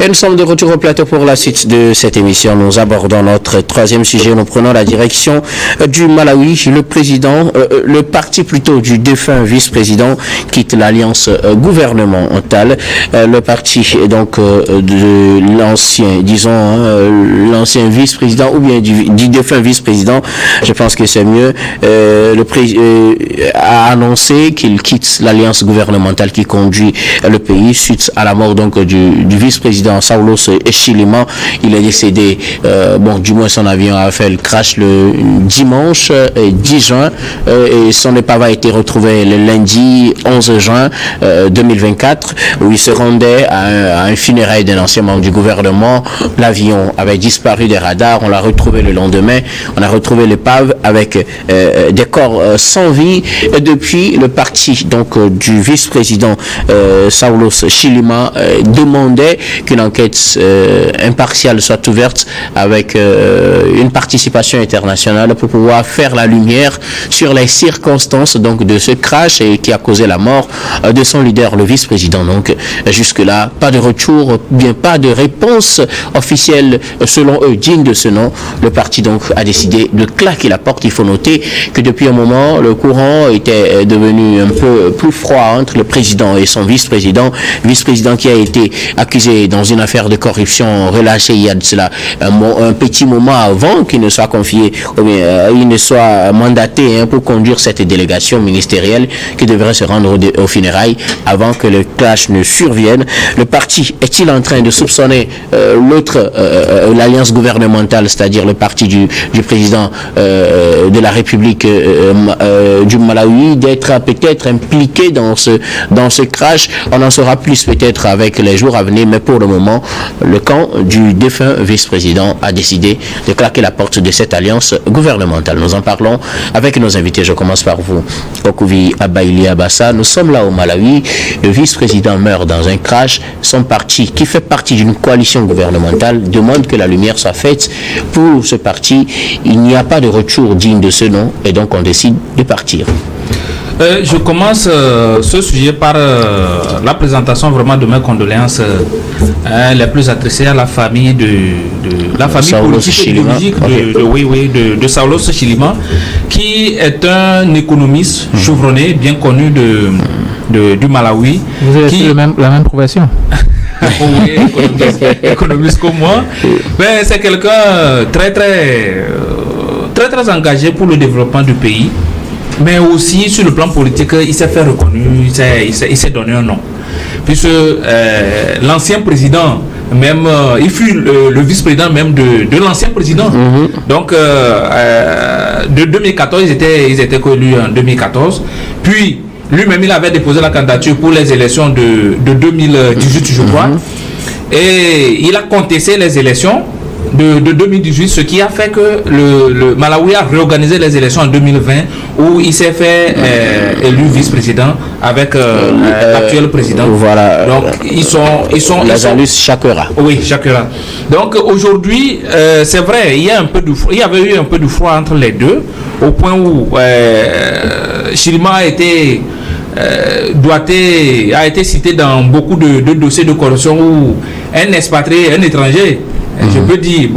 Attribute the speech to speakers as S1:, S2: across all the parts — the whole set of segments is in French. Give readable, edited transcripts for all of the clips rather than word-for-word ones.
S1: Et nous sommes de retour au plateau pour la suite de cette émission. Nous abordons notre troisième sujet. Nous prenons la direction du Malawi. Le parti plutôt du défunt vice-président quitte l'alliance gouvernementale. Le parti donc de l'ancien, l'ancien vice-président ou bien du défunt vice-président, je pense que c'est mieux, a annoncé qu'il quitte l'alliance gouvernementale qui conduit le pays suite à la mort donc du vice-président Saulos Chilima. Il est décédé, du moins son avion a fait le crash le dimanche 10 juin et son épave a été retrouvée le lundi 11 juin 2024 où il se rendait à un funérail d'un ancien membre du gouvernement. L'avion avait disparu des radars, on l'a retrouvé le lendemain, on a retrouvé l'épave avec des corps sans vie. Et depuis, le parti donc du vice-président Saulos Chilima demandait qu'une enquête impartiale soit ouverte avec une participation internationale pour pouvoir faire la lumière sur les circonstances donc de ce crash et qui a causé la mort de son leader, le vice-président. Donc jusque-là, pas de retour, bien pas de réponse officielle selon eux digne de ce nom. Le parti donc a décidé de claquer la porte. Il faut noter que depuis un moment, le courant était devenu un peu plus froid entre le président et son vice-président qui a été accusé dans une affaire de corruption relâché il y a de cela un petit moment avant qu'il ne soit confié ou bien il ne soit mandaté pour conduire cette délégation ministérielle qui devrait se rendre au funérailles avant que le clash ne survienne. Le parti est-il en train de soupçonner l'alliance gouvernementale, c'est-à-dire le parti du président de la République du Malawi, d'être peut-être impliqué dans ce crash? On en saura plus peut-être avec les jours à venir, mais pour le moment, le camp du défunt vice-président a décidé de claquer la porte de cette alliance gouvernementale. Nous en parlons avec nos invités. Je commence par vous, Okuvi Abaili Abassa. Nous sommes là au Malawi. Le vice-président meurt dans un crash. Son parti, qui fait partie d'une coalition gouvernementale, demande que la lumière soit faite pour ce parti. Il n'y a pas de retour digne de ce nom et donc on décide de partir.
S2: Je commence ce sujet par la présentation vraiment de mes condoléances les plus adressées à la famille de la famille politique et idéologique de Saulos Chilima, qui est un économiste chevronné, bien connu du Malawi.
S3: Vous avez la même profession?
S2: Oui, économiste comme moi. Mais c'est quelqu'un très engagé pour le développement du pays. Mais aussi sur le plan politique, il s'est fait reconnu, il s'est donné un nom. Puisque l'ancien président, même, il fut le vice-président même de l'ancien président. Donc, de 2014, ils étaient connus en 2014. Puis, lui-même, il avait déposé la candidature pour les élections de 2018, je crois. Et il a contesté les élections de 2018, ce qui a fait que le Malawi a réorganisé les élections en 2020 où il s'est fait élu vice-président avec l'actuel président.
S1: Voilà.
S2: Donc ils sont
S1: Lazarus Chakwera.
S2: Oui, Chakwera. Donc aujourd'hui, c'est vrai, il y avait eu un peu de froid entre les deux, au point où Chilima a été cité dans beaucoup de dossiers de corruption où un expatrié, un étranger, je peux dire,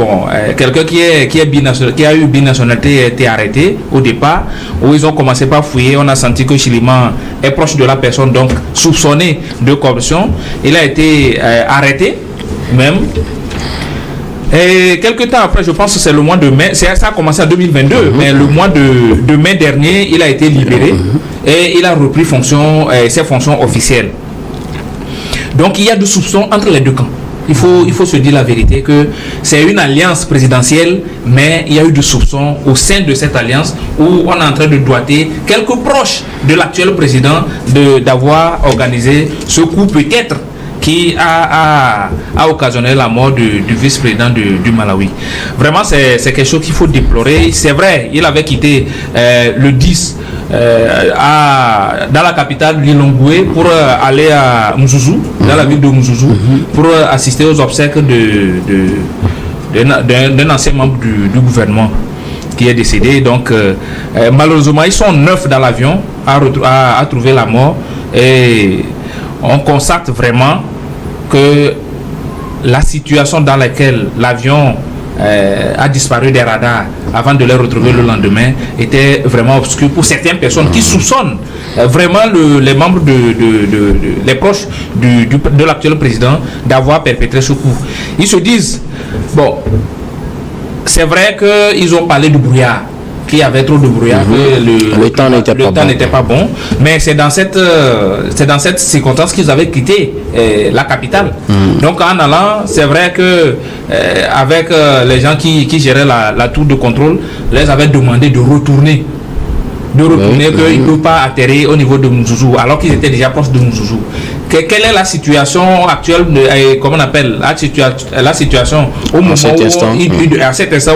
S2: quelqu'un qui a eu binationalité a été arrêté au départ, où ils ont commencé par fouiller. On a senti que Chilima est proche de la personne, donc soupçonné de corruption. Il a été arrêté même. Et quelques temps après, je pense que c'est le mois de mai, ça a commencé en 2022, mais le mois de mai dernier, il a été libéré et il a repris ses fonctions officielles. Donc il y a des soupçons entre les deux camps. Il faut se dire la vérité que c'est une alliance présidentielle, mais il y a eu des soupçons au sein de cette alliance où on est en train de doiter quelques proches de l'actuel président d'avoir organisé ce coup peut-être qui a occasionné la mort du vice-président du Malawi. Vraiment, c'est quelque chose qu'il faut déplorer. C'est vrai, il avait quitté le 10 dans la capitale Lilongwe pour aller à Mzuzu, dans la ville de Mzuzu, pour assister aux obsèques d'un ancien membre du gouvernement qui est décédé. Donc, malheureusement, ils sont 9 dans l'avion à trouver la mort. Et on constate vraiment que la situation dans laquelle l'avion a disparu des radars avant de les retrouver le lendemain était vraiment obscur pour certaines personnes qui soupçonnent vraiment les membres les proches de l'actuel président d'avoir perpétré ce coup. Ils se disent, bon, c'est vrai qu'ils ont parlé du brouillard, qu'il y avait trop de brouillard, que le temps n'était pas bon, mais c'est dans cette circonstance qu'ils avaient quitté la capitale. Donc en allant, c'est vrai que avec les gens qui géraient la tour de contrôle, les avaient demandé de retourner, qu'ils ne peuvent pas atterrir au niveau de Mouzouzou, alors qu'ils étaient déjà proches de Mouzouzou. Quelle est la situation actuelle, comment on appelle, la situation au moment à cet instant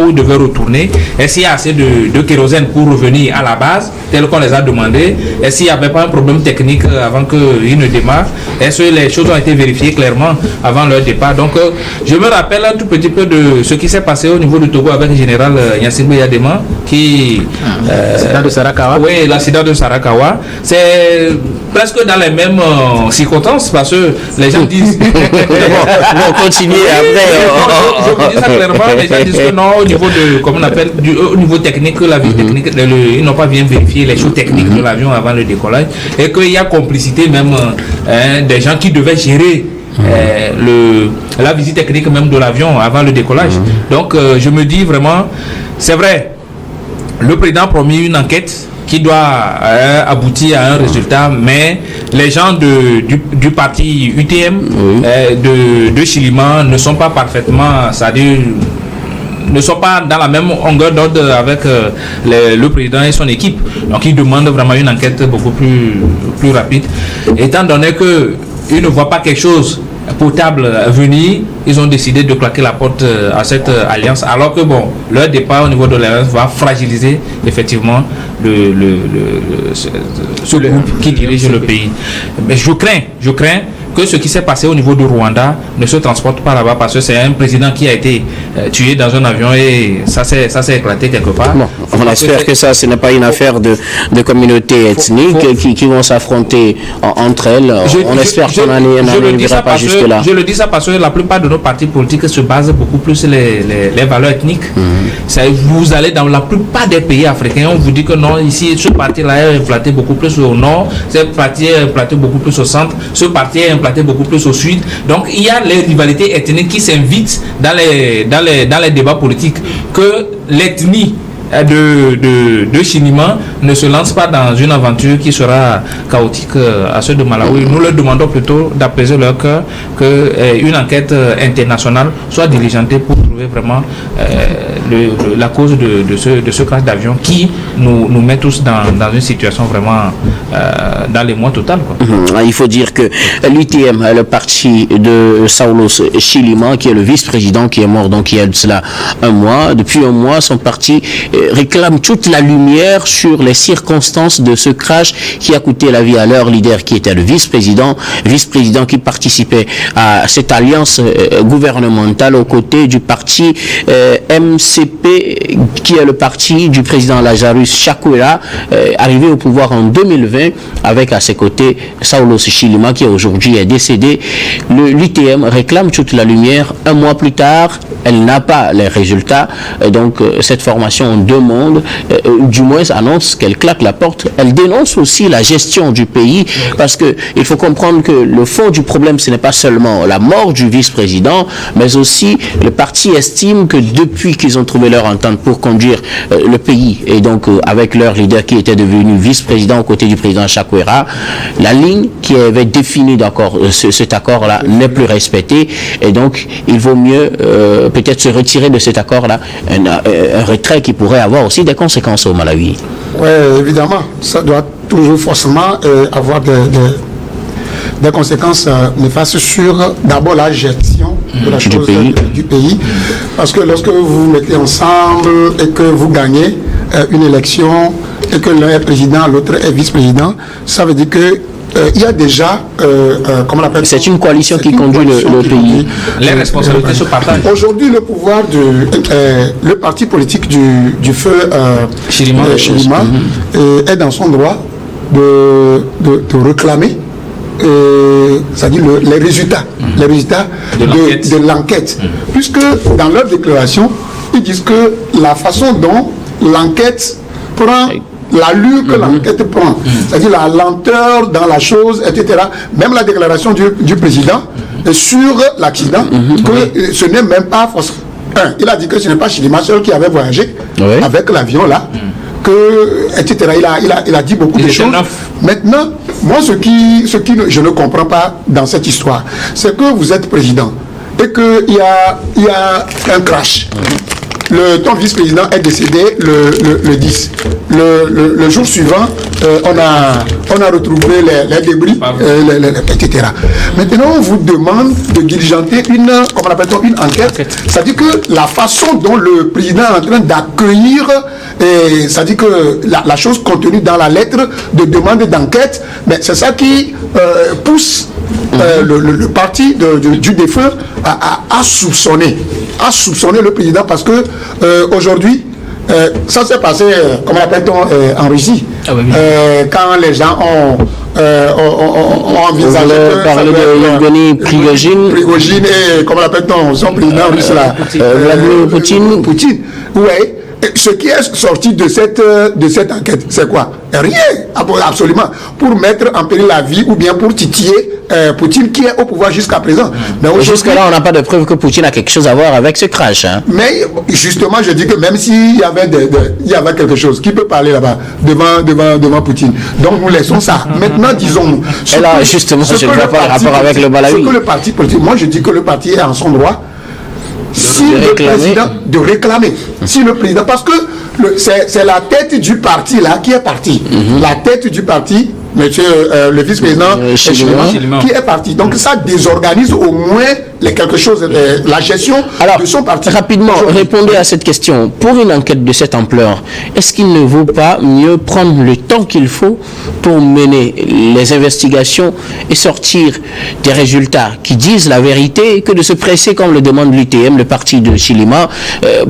S2: où ils devaient retourner? Est-ce qu'il y a assez de kérosène pour revenir à la base, tel qu'on les a demandé? Est-ce qu'il n'y avait pas un problème technique avant qu'ils ne démarrent? Est-ce que les choses ont été vérifiées clairement avant leur départ? Donc, je me rappelle un tout petit peu de ce qui s'est passé au niveau du Togo avec le général Yassine Yadema, qui...
S3: l'accident de Sarakawa.
S2: Oui, l'accident de Sarakawa. C'est presque dans les mêmes circonstances, parce que les gens disent...
S1: on continue après.
S2: Je vous dis ça clairement, les gens disent que non, au niveau de, comme on appelle, au niveau technique, la vie technique, ils n'ont pas bien vérifié les choses techniques de l'avion avant le décollage, et qu'il y a complicité même des gens qui devaient gérer la visite technique même de l'avion avant le décollage. Donc je me dis vraiment, c'est vrai, le président a promis une enquête qui doit aboutir à un résultat, mais les gens du parti UTM de Chilima ne sont pas parfaitement, c'est-à-dire ne sont pas dans la même longueur d'ordre avec le président et son équipe. Donc ils demandent vraiment une enquête beaucoup plus rapide, étant donné qu'ils ne voient pas quelque chose potable venir. Ils ont décidé de claquer la porte à cette alliance, alors que bon, leur départ au niveau de l'alliance va fragiliser effectivement ce groupe qui dirige le pays. Mais je crains que ce qui s'est passé au niveau du Rwanda ne se transporte pas là-bas, parce que c'est un président qui a été tué dans un avion et ça s'est éclaté quelque part.
S1: Bon, on espère que ça, ce n'est pas une affaire de communautés ethniques qui vont s'affronter entre elles. On espère qu'on n'arrivera pas jusque-là.
S2: Je le dis ça parce que la plupart de nos partis politiques se basent beaucoup plus sur les valeurs ethniques. Vous allez dans la plupart des pays africains, on vous dit que non, ici, ce parti-là est implanté beaucoup plus au nord, ce parti est implanté beaucoup plus au centre, ce parti est implanté beaucoup plus au sud. Donc il y a les rivalités ethniques qui s'invitent dans les débats politiques, que l'ethnie de Chilima ne se lance pas dans une aventure qui sera chaotique à ceux de Malawi. Nous leur demandons plutôt d'apaiser leur cœur, qu'une enquête internationale soit diligentée pour trouver vraiment la cause de ce crash d'avion qui nous met tous dans une situation vraiment dans les mois total, quoi.
S1: Il faut dire que l'UTM, le parti de Saulos Chilima, qui est le vice-président, qui est mort donc il y a de cela un mois, depuis un mois, son parti réclame toute la lumière sur les circonstances de ce crash qui a coûté la vie à leur leader, qui était le vice-président qui participait à cette alliance gouvernementale aux côtés du parti MCP, qui est le parti du président Lazarus Chakwera, arrivé au pouvoir en 2020, avec à ses côtés Saulos Chilima, qui aujourd'hui est décédé. L'UTM réclame toute la lumière. Un mois plus tard, elle n'a pas les résultats. Donc cette formation demande, du moins annonce qu'elle claque la porte. Elle dénonce aussi la gestion du pays, parce que il faut comprendre que le fond du problème, ce n'est pas seulement la mort du vice-président, mais aussi le parti estime que depuis qu'ils ont trouvé leur entente pour conduire le pays, et donc avec leur leader qui était devenu vice-président aux côtés du président Chakwera, la ligne qui avait défini cet accord-là n'est plus respectée, et donc il vaut mieux peut-être se retirer de cet accord-là, un retrait qui pourrait avoir aussi des conséquences au Malawi.
S4: Oui, évidemment, ça doit toujours forcément avoir des conséquences néfastes sur d'abord la gestion de la chose du pays. Parce que lorsque vous vous mettez ensemble et que vous gagnez une élection et que l'un est président, l'autre est vice-président, ça veut dire que il y a déjà, comment on appelle ça ?
S1: C'est une coalition qui conduit le pays.
S2: Les responsabilités se partagent.
S4: Aujourd'hui, le pouvoir le parti politique du feu Chilima est dans son droit de réclamer c'est-à-dire les résultats de l'enquête. Puisque dans leur déclaration, ils disent que la façon dont l'enquête prend l'allure que l'enquête prend, c'est-à-dire la lenteur dans la chose, etc. Même la déclaration du président sur l'accident, que ce n'est même pas forcément. Il a dit que ce n'est pas Chilima seul qui avait voyagé avec l'avion là, etc. Il a dit beaucoup de choses. Maintenant, moi, ce qui je ne comprends pas dans cette histoire, c'est que vous êtes président et qu'il y a un crash. Ton vice-président est décédé le 10. Le jour suivant, on a retrouvé les débris, etc. Maintenant, on vous demande de diligenter une enquête. C'est-à-dire que la façon dont le président est en train d'accueillir, c'est-à-dire que la chose contenue dans la lettre de demande d'enquête, c'est ça qui pousse le parti du défunt à soupçonner le président, parce que aujourd'hui, ça s'est passé, comment appelle-t-on, en Russie, quand les gens ont envisagé de
S1: parler de Yevgeny Prigogine
S4: et comment appelle-t-on son président russe là,
S1: Vladimir Poutine.
S4: Oui. Ce qui est sorti de cette enquête, c'est quoi? Rien, absolument. Pour mettre en péril la vie ou bien pour titiller Poutine qui est au pouvoir jusqu'à présent. Mais
S1: jusque-là, on n'a pas de preuve que Poutine a quelque chose à voir avec ce crash.
S4: Mais justement, je dis que même s'il y avait quelque chose, qui peut parler là-bas devant Poutine? Donc nous laissons ça. Maintenant, disons-nous.
S1: Et là, justement, je ne vois pas le rapport avec le Malawi.
S4: Ce que le parti politique, moi je dis que le parti est en son droit. Si le président de réclamer, si le président, parce que c'est la tête du parti là qui est parti, la tête du parti, monsieur le vice-président qui est parti. Donc ça désorganise au moins quelque chose, la gestion de son parti.
S1: Rapidement, répondez à cette question. Pour une enquête de cette ampleur, est-ce qu'il ne vaut pas mieux prendre le temps qu'il faut pour mener les investigations et sortir des résultats qui disent la vérité, que de se presser comme le demande l'UTM, le parti de Chilima,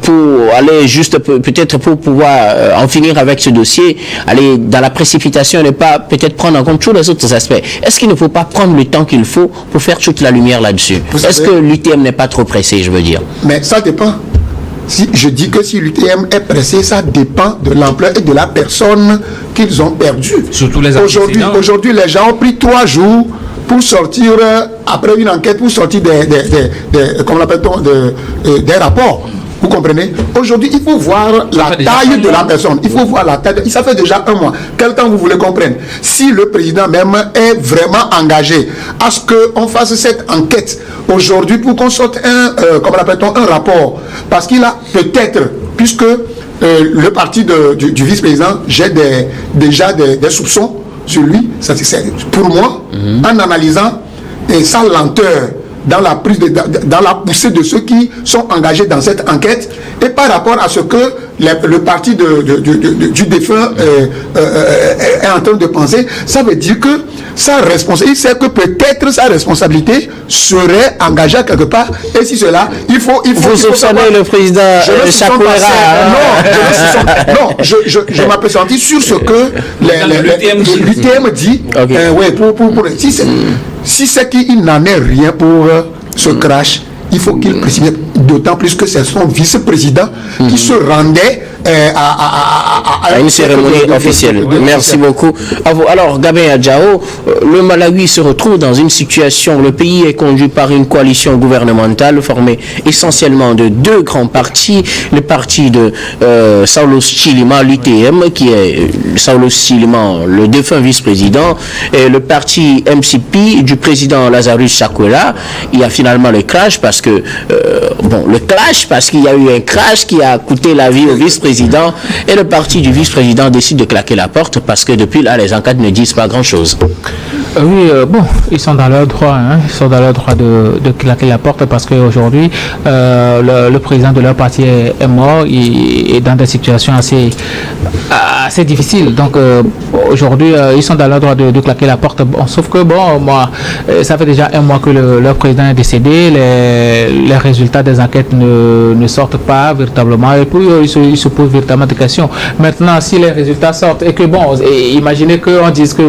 S1: pour aller juste peut-être pour pouvoir en finir avec ce dossier, aller dans la précipitation et ne pas peut-être prendre en compte tous les autres aspects? Est-ce qu'il ne faut pas prendre le temps qu'il faut pour faire toute la lumière là-dessus? Est-ce que l'UTM n'est pas trop pressé, je veux dire?
S4: Mais ça dépend. Si je dis que si l'UTM est pressé, ça dépend de l'ampleur et de la personne qu'ils ont perdue.
S2: Surtout les
S4: Aujourd'hui, les gens ont pris 3 jours pour sortir, après une enquête, pour sortir des rapports. Vous comprenez? Aujourd'hui, il faut voir la taille de la personne. Il faut voir la taille. Ça fait déjà 1 mois. Quel temps vous voulez comprendre? Si le président même est vraiment engagé à ce qu'on fasse cette enquête aujourd'hui pour qu'on sorte un rapport, parce qu'il a peut-être, puisque le parti du vice-président jette déjà des soupçons sur lui, c'est pour moi, en analysant sa lenteur dans la poussée de ceux qui sont engagés dans cette enquête, et par rapport à ce que le parti du défunt est en train de penser, ça veut dire que sa responsabilité, il sait que peut-être sa responsabilité serait engagée quelque part, et si cela, il faut
S1: soupçonnez le président Chakwera.
S4: Non, je m'appesantis sur ce que l'UTM dit. Si c'est qu'il n'en est rien pour ce crash, il faut qu'il précise, d'autant plus que c'est son vice-président qui se rendait à
S1: une cérémonie officielle. Merci beaucoup à vous. Alors, Gabin Adjao, le Malawi se retrouve dans une situation, le pays est conduit par une coalition gouvernementale formée essentiellement de 2 grands partis, le parti de Saulos Chilima, l'UTM, qui est Saulos Chilima, le défunt vice-président, et le parti MCP du président Lazarus Chakwera. Il y a finalement le crash parce que parce qu'il y a eu un crash qui a coûté la vie au vice-président, et le parti du vice-président décide de claquer la porte parce que depuis là, les enquêtes ne disent pas grand-chose.
S3: Oui, ils sont dans leur droit, ils sont dans leur droit de claquer la porte parce qu'aujourd'hui, le président de leur parti est mort, il est dans des situations assez difficiles. Donc aujourd'hui, ils sont dans leur droit de claquer la porte. Sauf que moi, ça fait déjà 1 mois que leur président est décédé, les résultats des enquêtes ne sortent pas véritablement, et puis ils se posent véritablement des questions. Maintenant, si les résultats sortent et que imaginez qu'on dise que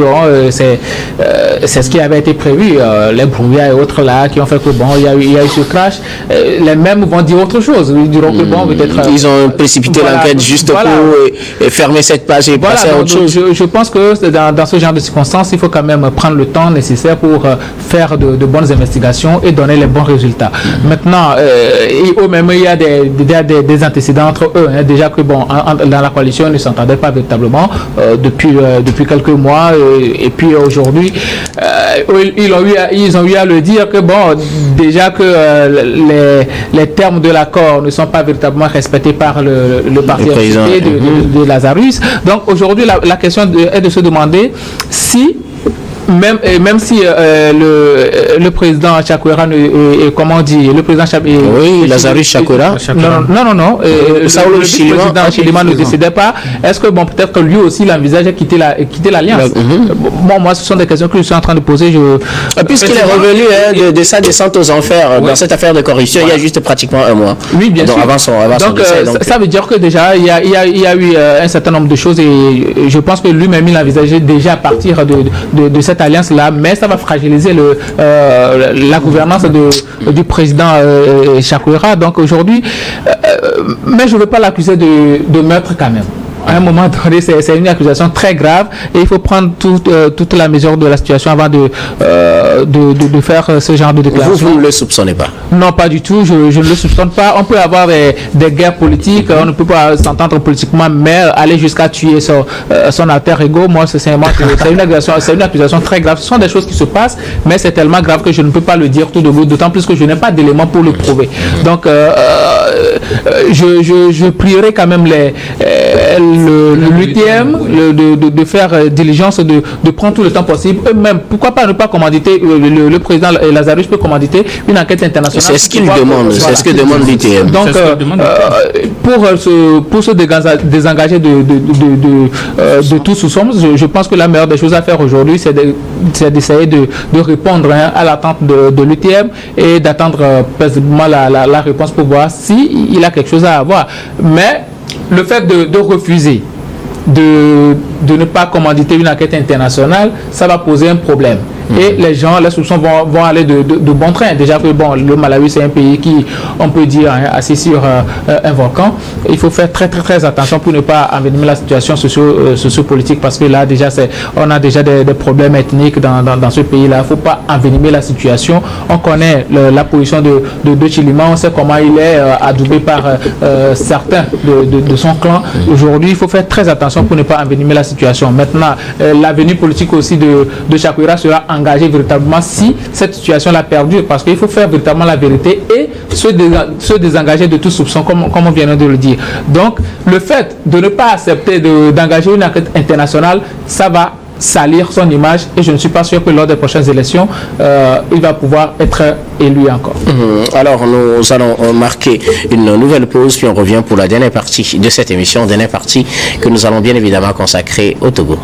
S3: c'est ce qui avait été prévu. Les brouillards et autres là qui ont fait que bon, il y a eu ce crash. Les mêmes vont dire autre chose. Ils diront que bon, peut-être.
S1: Ils ont précipité l'enquête juste pour fermer cette page et passer à autre chose.
S3: Je pense que dans ce genre de circonstances, il faut quand même prendre le temps nécessaire pour faire de bonnes investigations et donner les bons résultats. Maintenant, eux-mêmes, il y a des antécédents entre eux. Hein. Déjà que bon, dans la coalition, ils ne s'entendaient pas véritablement depuis quelques mois. Et puis aujourd'hui, ils ont eu à le dire que bon, déjà que les termes de l'accord ne sont pas véritablement respectés par le parti de Lazarus. Donc aujourd'hui, la question est de se demander si même si le président Chakwera comment on dit, le président
S1: Lazarus Chakwera
S3: non le président Chilima ne décidait pas, est-ce que bon, peut-être que lui aussi il envisageait quitter l'alliance. Bon, moi ce sont des questions que je suis en train de poser.
S1: Puisqu'il est revenu de sa descente aux enfers dans cette affaire de corruption il y a juste pratiquement un mois.
S3: Oui, bien sûr.
S1: Avant son décès, donc
S3: ça veut dire que déjà il y a eu un certain nombre de choses et je pense que lui-même il envisageait déjà partir de cette alliance là, mais ça va fragiliser la gouvernance du président Chakwera. Donc aujourd'hui, mais je ne veux pas l'accuser de meurtre quand même. À un moment donné, c'est une accusation très grave et il faut prendre toute la mesure de la situation avant de faire ce genre de déclaration.
S1: Vous ne le soupçonnez pas?
S3: Non, pas du tout. Je ne le soupçonne pas. On peut avoir des guerres politiques, on ne peut pas s'entendre politiquement, mais aller jusqu'à tuer son alter ego, moi, c'est une accusation très grave. Ce sont des choses qui se passent, mais c'est tellement grave que je ne peux pas le dire tout de suite, d'autant plus que je n'ai pas d'éléments pour le prouver. Donc, je prierai quand même l'UTM de faire diligence, de prendre tout le temps possible. Eux-mêmes, pourquoi pas ne pas commanditer, le président Lazarus peut commanditer une enquête internationale.
S1: C'est ce qu'il demande, c'est ce que demande l'UTM.
S3: Donc, pour se désengager de tout soupçon, je pense que la meilleure des choses à faire aujourd'hui, c'est d'essayer de répondre à l'attente de l'UTM et d'attendre paisiblement la réponse pour voir s'il a quelque chose à avoir. Mais le fait de refuser de ne pas commanditer une enquête internationale, ça va poser un problème. Et les soupçons vont aller de bon train. Déjà que bon, le Malawi, c'est un pays qui, on peut dire, assis sur un volcan. Il faut faire très très très attention pour ne pas envenimer la situation socio-politique, parce que là déjà on a déjà des problèmes ethniques dans ce pays-là. Il ne faut pas envenimer la situation. On connaît la position de Chilima, on sait comment il est adoubé par certains de son clan. Aujourd'hui, il faut faire très attention pour ne pas envenimer la situation. Maintenant, l'avenir politique aussi de Chakwera sera engagé véritablement si cette situation-là perdure, parce qu'il faut faire véritablement la vérité et se désengager de tout soupçon, comme on vient de le dire. Donc, le fait de ne pas accepter d'engager une enquête internationale, ça va salir son image et je ne suis pas sûr que lors des prochaines élections, il va pouvoir être élu encore.
S1: Alors, nous allons marquer une nouvelle pause, puis on revient pour la dernière partie de cette émission, dernière partie que nous allons bien évidemment consacrer au Togo.